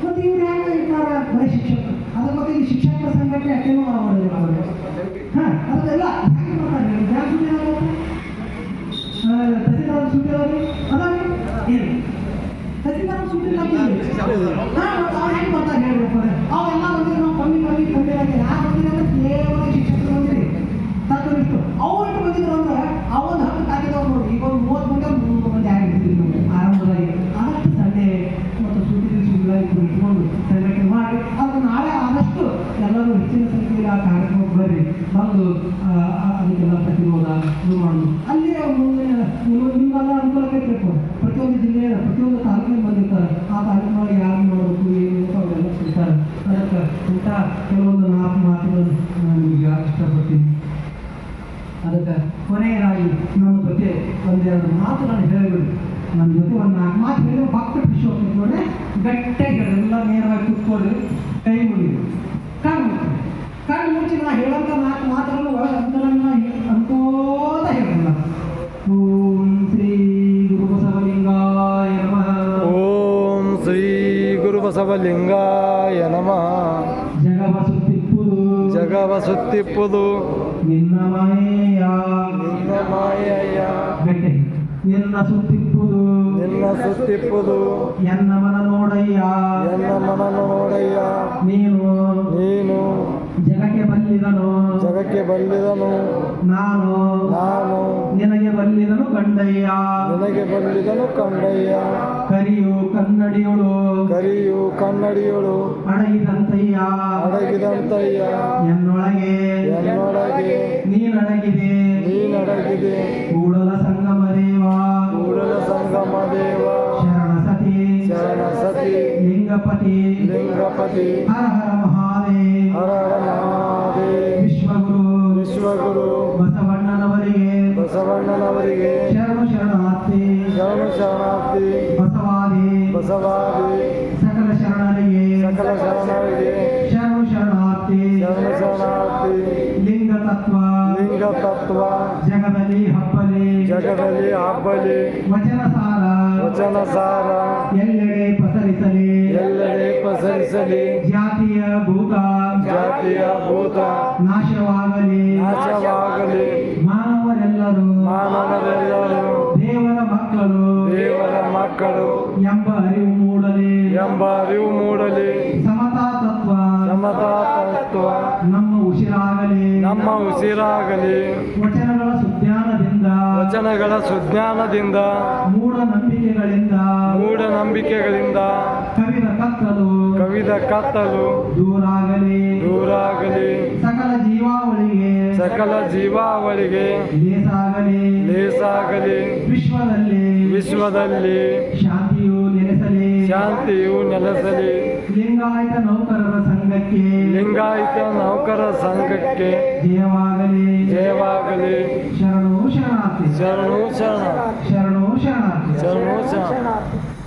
ಮತ್ತು ಇವ್ರು ಹೆಂಗೆ ಇರ್ತಾರೆ? ಬರೀ ಶಿಕ್ಷಕರು ಅದ್ರ ಮತ್ತೆ ಈ ಶಿಕ್ಷಕರ ಸಂಘಟನೆ ಅಷ್ಟೇನೂ ಮಾಡೋದಿಲ್ಲ ಅವರು. ಹಾಂ ಅದೆಲ್ಲ ಹೆಂಗೆ ಮಾಡ್ತಾರೆ? ಬ್ಯಾಂಕ್ ತಹಸೀಲ್ದಾರ್ ಸುದ್ದಿ ಅವ್ರಿ ಅದಾವೆ ಏನು ತಹಸೀಲ್ದಾರ್ ಸುದ್ದಿ ಅವ್ರು ಹೆಂಗೆ ಬರ್ತಾರೆ ಹೇಳ್ಬೇಕು? ಅವೆಲ್ಲ ಬಂದಿರಿ ನಾವು ಕಮ್ಮಿ ಯಾರು ಬಂದಿರಿ ಕೇವಲ ಶಿಕ್ಷಕರು ಬಂದಿರಿ ತಕ್ಕನಿಷ್ಟು ಅವ್ರು ಬಂದಿದ್ರು ಅಂದ್ರೆ ಅವೊಂದು 10 ಕಾಗಿದವ್ರು ನೋಡಿ ಈಗ ಒಂದು 30 ಮಂದಿ ಆಗಿರ್ತೀವಿ ನಮಗೆ ಆರಂಭದಲ್ಲಿ. ಆದಷ್ಟು ಸಂಡೆ ಮತ್ತು ಸುದ್ದಿ ದಿವಸಗಳಾಗಿ ಇಟ್ಕೊಂಡು ಸಂಘಟನೆ ಮಾಡಿ ಅದನ್ನು ನಾಳೆ ಆದಷ್ಟು ಎಲ್ಲರೂ ಹೆಚ್ಚಿನ ಸಂಖ್ಯೆಯಲ್ಲಿ ಆ ಕಾರ್ಯಕ್ರಮಕ್ಕೆ ಬರ್ರಿ, ಬಂದು ಅದಕ್ಕೆಲ್ಲ ಪ್ರತಿರೋಧ ಇದು ಮಾಡೋದು. ಅಲ್ಲೇ ಮುಂದಿನ ನಿಮ್ಗೆಲ್ಲ ಅನುಕೂಲಕ್ಕೆ ಬೇಕು. ಪ್ರತಿಯೊಂದು ಜಿಲ್ಲೆಯ ಪ್ರತಿಯೊಂದು ತಾಲೂಕಿನ ಬಂದಿರ್ತಾರೆ, ಆ ತಾಲೂಕಿನೊಳಗೆ ಯಾರು ಮಾಡಬೇಕು ಏನು ಅವೆಲ್ಲ ಸಿಗ್ತಾರೆ. ಅದಕ್ಕೆ ಇಂಥ ಕೆಲವೊಂದು 4 ಮಾತುಗಳನ್ನು ನಾನು ನಿಮಗೆ ಇಷ್ಟಪಡ್ತೀನಿ. ಅದಕ್ಕೆ ಕೊನೆಯದಾಗಿ ನಮ್ಮ ಜೊತೆ ಒಂದೆರಡು ಮಾತುಗಳನ್ನು ಹೇಳಿಬಿಡಿ. ನನ್ನ ಜೊತೆ ಒಂದು 4 ಮಾತು ಹೇಳಿ ಭಕ್ತ ಖುಷಿ ಹೋಗ್ತದೆ ನೋಡಿ. ಗಟ್ಟಿಯಾಗಿ ಎಲ್ಲ ನೇರವಾಗಿ ಕೂತ್ಕೊಳ್ಳಿ, ಕೈ ಮುಗಿದು ಕಣ್ಣು ಮುಚ್ಚಿ ನಾ ಹೇಳೋಂಥ 4 ಮಾತುಗಳನ್ನು ಒಳಗೆ ಅಂತರನ್ನ ಅನ್ಕೋತ ಹೇಳಲ್ಲ. ಓಂ ಶ್ರೀ ಗುರು ಬಸವಲಿಂಗಾಯ ನಮಃ. ಓಂ ಶ್ರೀ ಗುರು ಬಸವಲಿಂಗಾಯ ನಮಃ. ಜಗವ ಸುತ್ತಿಪ್ಪುದು ನಿನ್ನ ಮಾಯೆಯ ಗಟ್ಟಿ ನಿನ್ನ ಸುತ್ತಿಪ್ಪುದು ಎನ್ನ ಮನ ನೋಡಯ್ಯ ನೀನು ಜಗಕ್ಕೆ ಬಲ್ಲಿದನು ನಾನು ನಿನಗೆ ಬಲ್ಲಿದನು ಕಂಡಯ್ಯ ಕರಿಯು ಕನ್ನಡಿಯೊಳು ಅಡಗಿದಂತಯ್ಯ ಎನ್ನೊಳಗೆ ನೀನಡಗಿದೆ ಕೂಡಲ ಸಂಗಮ ದೇವ ಶರಣ ಸತಿ ಲಿಂಗಪತಿ ಹರ ಹರ ಮಹಾದೇವ ವಿಶ್ವಗುರು ಬಸವಣ್ಣನವರಿಗೆ ಶರಣು ಶರಣಾರ್ಥಿ ಬಸವಾದಿ ಸಕಲ ಶರಣರಿಗೆ ಶರಣು ಶರಣಾರ್ಥಿ ಲಿಂಗ ತತ್ವ ಜಗದಲ್ಲಿ ಹಬ್ಬಲಿ ವಚನ ಸಾರ ಎಲ್ಲೆಡೆ ಪಸರಿಸಲಿ ಜಾತಿಯ ಭೂತ ನಾಶವಾಗಲಿ ಮಾನವರೆಲ್ಲರೂ ದೇವರ ಮಕ್ಕಳು ಎಂಬ ಅರಿವು ಮೂಡಲಿ ಸಮತಾ ತತ್ವ ನಮ್ಮ ಉಸಿರಾಗಲಿ ವಚನಗಳ ಸುಜ್ಞಾನದಿಂದ ಮೂಢನಂಬಿಕೆಗಳಿಂದ ಕವಿದ ಕತ್ತಲು ದೂರಾಗಲಿ ಸಕಲ ಜೀವಾವಳಿಗೆ ಸಕಲ ಜೀವಾವಳಿಗೆ ಲೇಸಾಗಲಿ ಲೇಸಾಗಲಿ ವಿಶ್ವದಲ್ಲಿ ಶಾಂತಿಯು ನೆಲೆಸಲಿ ಶಾಂತಿಯು ನೆಲೆಸಲಿ ಲಿಂಗಾಯತ ನೌಕರರ ಸಂಘಕ್ಕೆ ಜಯವಾಗಲಿ ಜಯವಾಗಲಿ ಶರಣು ಶರಣಾರ್ಥಿ ಶರಣು ಶರಣ ಶರಣು ಶರಣಾರ್ಥಿ ಶರಣು ಶರಣ